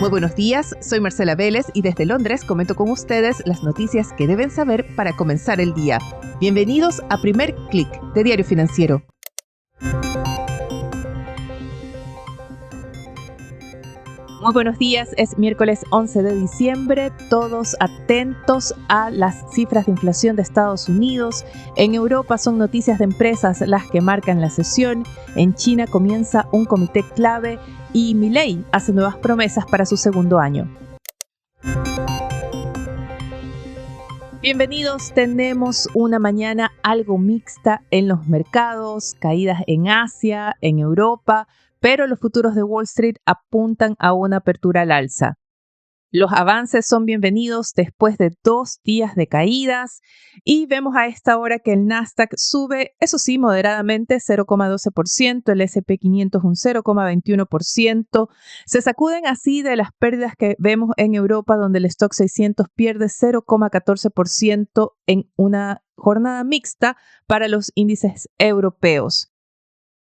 Muy buenos días, soy Marcela Vélez y desde Londres comento con ustedes las noticias que deben saber para comenzar el día. Bienvenidos a Primer Click de Diario Financiero. Muy buenos días, es miércoles 11 de diciembre, todos atentos a las cifras de inflación de Estados Unidos. En Europa son noticias de empresas las que marcan la sesión. En China comienza un comité clave y Milei hace nuevas promesas para su segundo año. Bienvenidos, tenemos una mañana algo mixta en los mercados, caídas en Asia, en Europa, pero los futuros de Wall Street apuntan a una apertura al alza. Los avances son bienvenidos después de 2 días de caídas y vemos a esta hora que el Nasdaq sube, eso sí, moderadamente 0,12%, el S&P 500 un 0,21%. Se sacuden así de las pérdidas que vemos en Europa, donde el Stock 600 pierde 0,14% en una jornada mixta para los índices europeos.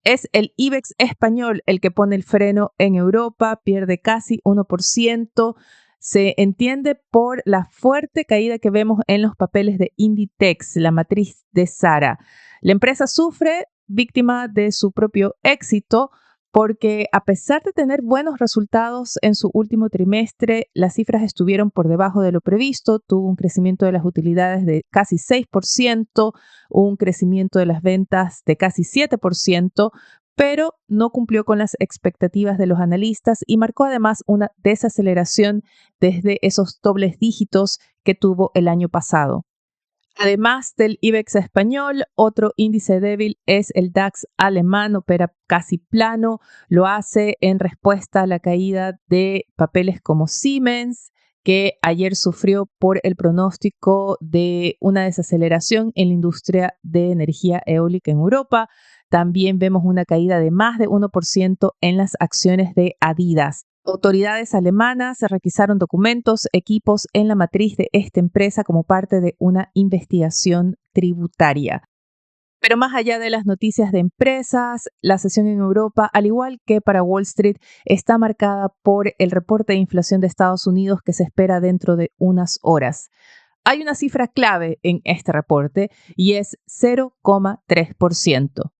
Es el IBEX español el que pone el freno en Europa, pierde casi 1%. Se entiende por la fuerte caída que vemos en los papeles de Inditex, la matriz de Zara. La empresa sufre, víctima de su propio éxito, porque a pesar de tener buenos resultados en su último trimestre, las cifras estuvieron por debajo de lo previsto. Tuvo un crecimiento de las utilidades de casi 6%, un crecimiento de las ventas de casi 7%, pero no cumplió con las expectativas de los analistas y marcó además una desaceleración desde esos dobles dígitos que tuvo el año pasado. Además del IBEX español, otro índice débil es el DAX alemán, opera casi plano, lo hace en respuesta a la caída de papeles como Siemens, que ayer sufrió por el pronóstico de una desaceleración en la industria de energía eólica en Europa. También vemos una caída de más de 1% en las acciones de Adidas. Autoridades alemanas requisaron documentos, equipos en la matriz de esta empresa como parte de una investigación tributaria. Pero más allá de las noticias de empresas, la sesión en Europa, al igual que para Wall Street, está marcada por el reporte de inflación de Estados Unidos que se espera dentro de unas horas. Hay una cifra clave en este reporte y es 0,3%.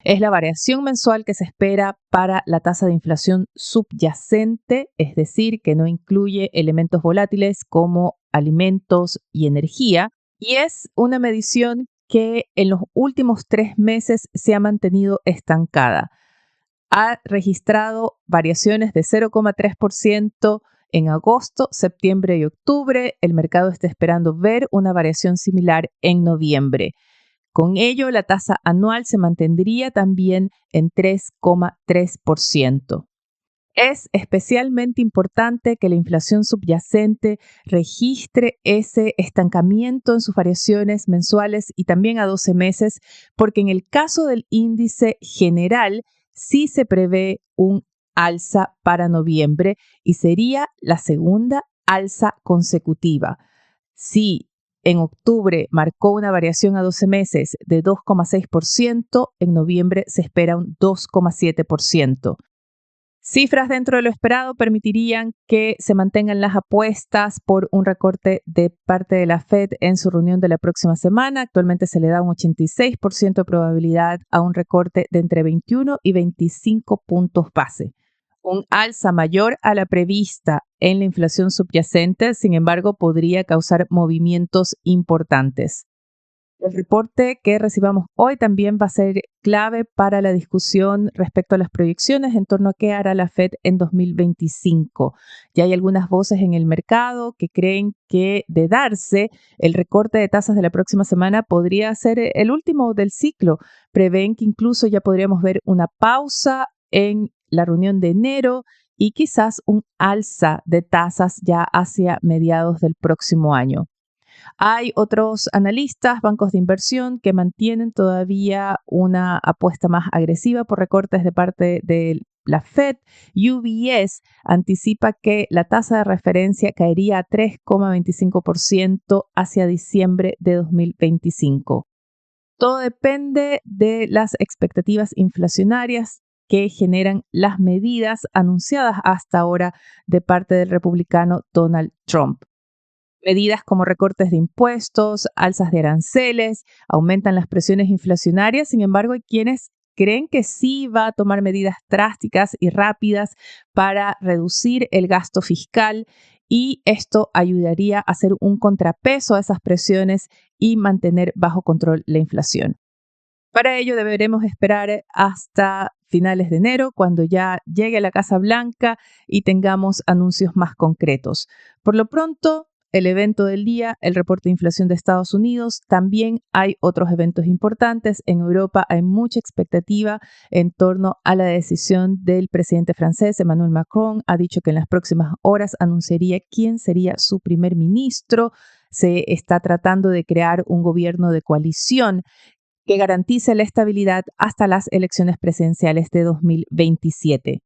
Es la variación mensual que se espera para la tasa de inflación subyacente, es decir, que no incluye elementos volátiles como alimentos y energía, y es una medición que en los últimos 3 meses se ha mantenido estancada. Ha registrado variaciones de 0,3% en agosto, septiembre y octubre. El mercado está esperando ver una variación similar en noviembre. Con ello, la tasa anual se mantendría también en 3,3%. Es especialmente importante que la inflación subyacente registre ese estancamiento en sus variaciones mensuales y también a 12 meses, porque en el caso del índice general sí se prevé un alza para noviembre y sería la segunda alza consecutiva. Si en octubre marcó una variación a 12 meses de 2,6%, en noviembre se espera un 2,7%. Cifras dentro de lo esperado permitirían que se mantengan las apuestas por un recorte de parte de la Fed en su reunión de la próxima semana. Actualmente se le da un 86% de probabilidad a un recorte de entre 21 y 25 puntos base. Un alza mayor a la prevista en la inflación subyacente, sin embargo, podría causar movimientos importantes. El reporte que recibamos hoy también va a ser clave para la discusión respecto a las proyecciones en torno a qué hará la Fed en 2025. Ya hay algunas voces en el mercado que creen que de darse el recorte de tasas de la próxima semana podría ser el último del ciclo. Prevén que incluso ya podríamos ver una pausa en la reunión de enero y quizás un alza de tasas ya hacia mediados del próximo año. Hay otros analistas, bancos de inversión, que mantienen todavía una apuesta más agresiva por recortes de parte de la Fed. UBS anticipa que la tasa de referencia caería a 3,25% hacia diciembre de 2025. Todo depende de las expectativas inflacionarias que generan las medidas anunciadas hasta ahora de parte del republicano Donald Trump. Medidas como recortes de impuestos, alzas de aranceles, aumentan las presiones inflacionarias. Sin embargo, hay quienes creen que sí va a tomar medidas drásticas y rápidas para reducir el gasto fiscal y esto ayudaría a hacer un contrapeso a esas presiones y mantener bajo control la inflación. Para ello deberemos esperar hasta finales de enero, cuando ya llegue a la Casa Blanca y tengamos anuncios más concretos. Por lo pronto, el evento del día, el reporte de inflación de Estados Unidos. También hay otros eventos importantes. En Europa hay mucha expectativa en torno a la decisión del presidente francés, Emmanuel Macron. Ha dicho que en las próximas horas anunciaría quién sería su primer ministro. Se está tratando de crear un gobierno de coalición que garantice la estabilidad hasta las elecciones presidenciales de 2027.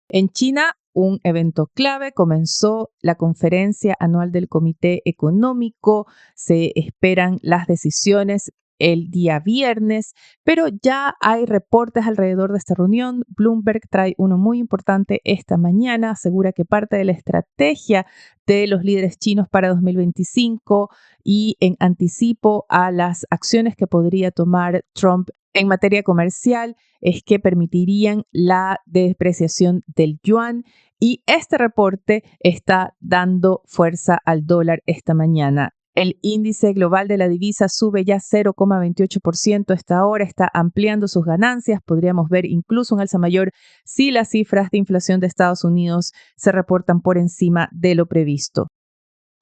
En China, un evento clave, comenzó la conferencia anual del Comité Económico. Se esperan las decisiones el día viernes, pero ya hay reportes alrededor de esta reunión. Bloomberg trae uno muy importante esta mañana, asegura que parte de la estrategia de los líderes chinos para 2025 y en anticipo a las acciones que podría tomar Trump en materia comercial es que permitirían la depreciación del yuan y este reporte está dando fuerza al dólar esta mañana. El índice global de la divisa sube ya 0,28% esta hora, está ampliando sus ganancias. Podríamos ver incluso un alza mayor si las cifras de inflación de Estados Unidos se reportan por encima de lo previsto.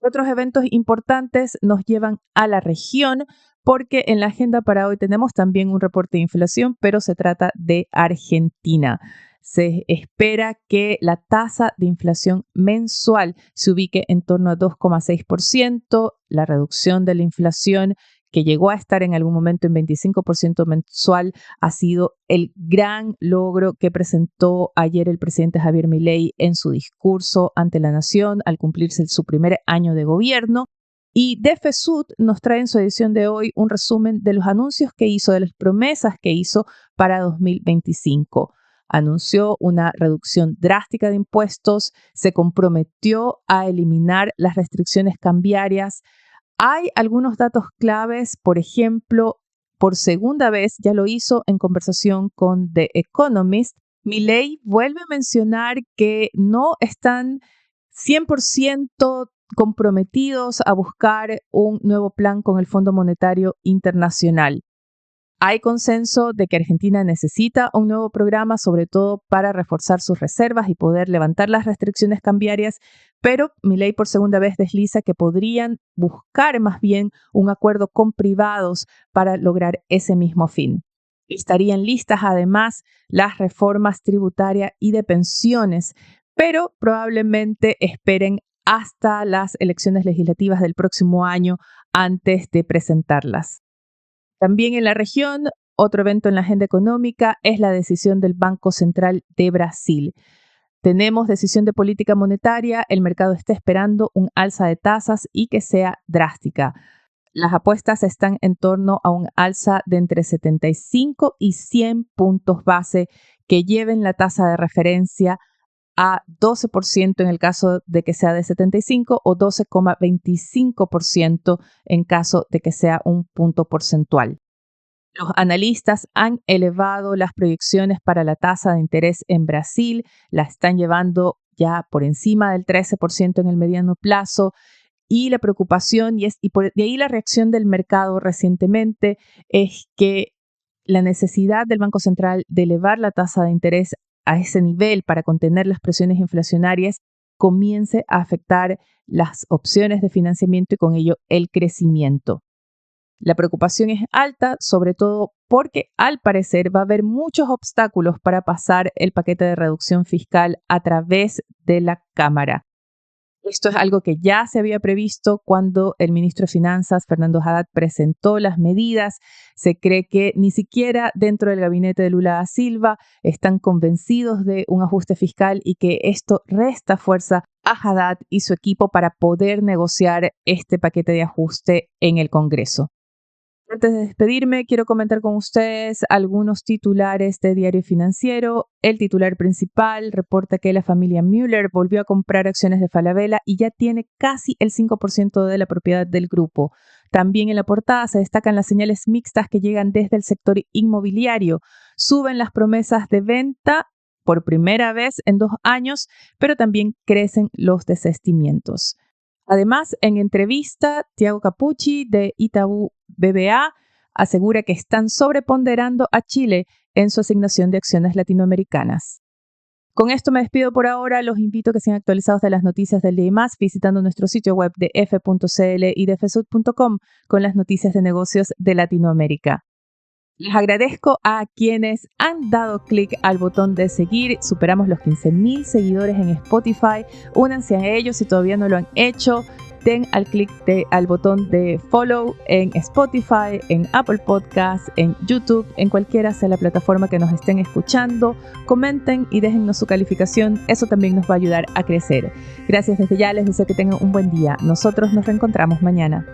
Otros eventos importantes nos llevan a la región porque en la agenda para hoy tenemos también un reporte de inflación, pero se trata de Argentina. Se espera que la tasa de inflación mensual se ubique en torno a 2,6%. La reducción de la inflación que llegó a estar en algún momento en 25% mensual, ha sido el gran logro que presentó ayer el presidente Javier Milei en su discurso ante la nación al cumplirse su primer año de gobierno. Y DefeSud nos trae en su edición de hoy un resumen de los anuncios que hizo, de las promesas que hizo para 2025. Anunció una reducción drástica de impuestos, se comprometió a eliminar las restricciones cambiarias. Hay algunos datos claves, por ejemplo, por segunda vez, ya lo hizo en conversación con The Economist, Milei vuelve a mencionar que no están 100% comprometidos a buscar un nuevo plan con el Fondo Monetario Internacional. Hay consenso de que Argentina necesita un nuevo programa, sobre todo para reforzar sus reservas y poder levantar las restricciones cambiarias, pero Milei por segunda vez desliza que podrían buscar más bien un acuerdo con privados para lograr ese mismo fin. Estarían listas además las reformas tributarias y de pensiones, pero probablemente esperen hasta las elecciones legislativas del próximo año antes de presentarlas. También en la región, otro evento en la agenda económica es la decisión del Banco Central de Brasil. Tenemos decisión de política monetaria, el mercado está esperando un alza de tasas y que sea drástica. Las apuestas están en torno a un alza de entre 75 y 100 puntos base que lleven la tasa de referencia a 12% en el caso de que sea de 75 o 12,25% en caso de que sea un punto porcentual. Los analistas han elevado las proyecciones para la tasa de interés en Brasil, la están llevando ya por encima del 13% en el mediano plazo y la preocupación de ahí la reacción del mercado recientemente es que la necesidad del Banco Central de elevar la tasa de interés a ese nivel para contener las presiones inflacionarias comience a afectar las opciones de financiamiento y con ello el crecimiento. La preocupación es alta, sobre todo porque al parecer va a haber muchos obstáculos para pasar el paquete de reducción fiscal a través de la Cámara. Esto es algo que ya se había previsto cuando el ministro de Finanzas, Fernando Haddad, presentó las medidas. Se cree que ni siquiera dentro del gabinete de Lula da Silva están convencidos de un ajuste fiscal y que esto resta fuerza a Haddad y su equipo para poder negociar este paquete de ajuste en el Congreso. Antes de despedirme, quiero comentar con ustedes algunos titulares de Diario Financiero. El titular principal reporta que la familia Müller volvió a comprar acciones de Falabella y ya tiene casi el 5% de la propiedad del grupo. También en la portada se destacan las señales mixtas que llegan desde el sector inmobiliario. Suben las promesas de venta por primera vez en 2 años, pero también crecen los desistimientos. Además, en entrevista, Thiago Capucci de Itaú BBA asegura que están sobreponderando a Chile en su asignación de acciones latinoamericanas. Con esto me despido por ahora. Los invito a que sean actualizados de las noticias del día y más visitando nuestro sitio web de f.cl y de fsud.com con las noticias de negocios de Latinoamérica. Les agradezco a quienes han dado clic al botón de seguir. Superamos los 15,000 seguidores en Spotify. Únanse a ellos si todavía no lo han hecho. Den al clic al botón de follow en Spotify, en Apple Podcasts, en YouTube, en cualquiera sea la plataforma que nos estén escuchando. Comenten y déjennos su calificación. Eso también nos va a ayudar a crecer. Gracias desde ya. Les deseo que tengan un buen día. Nosotros nos reencontramos mañana.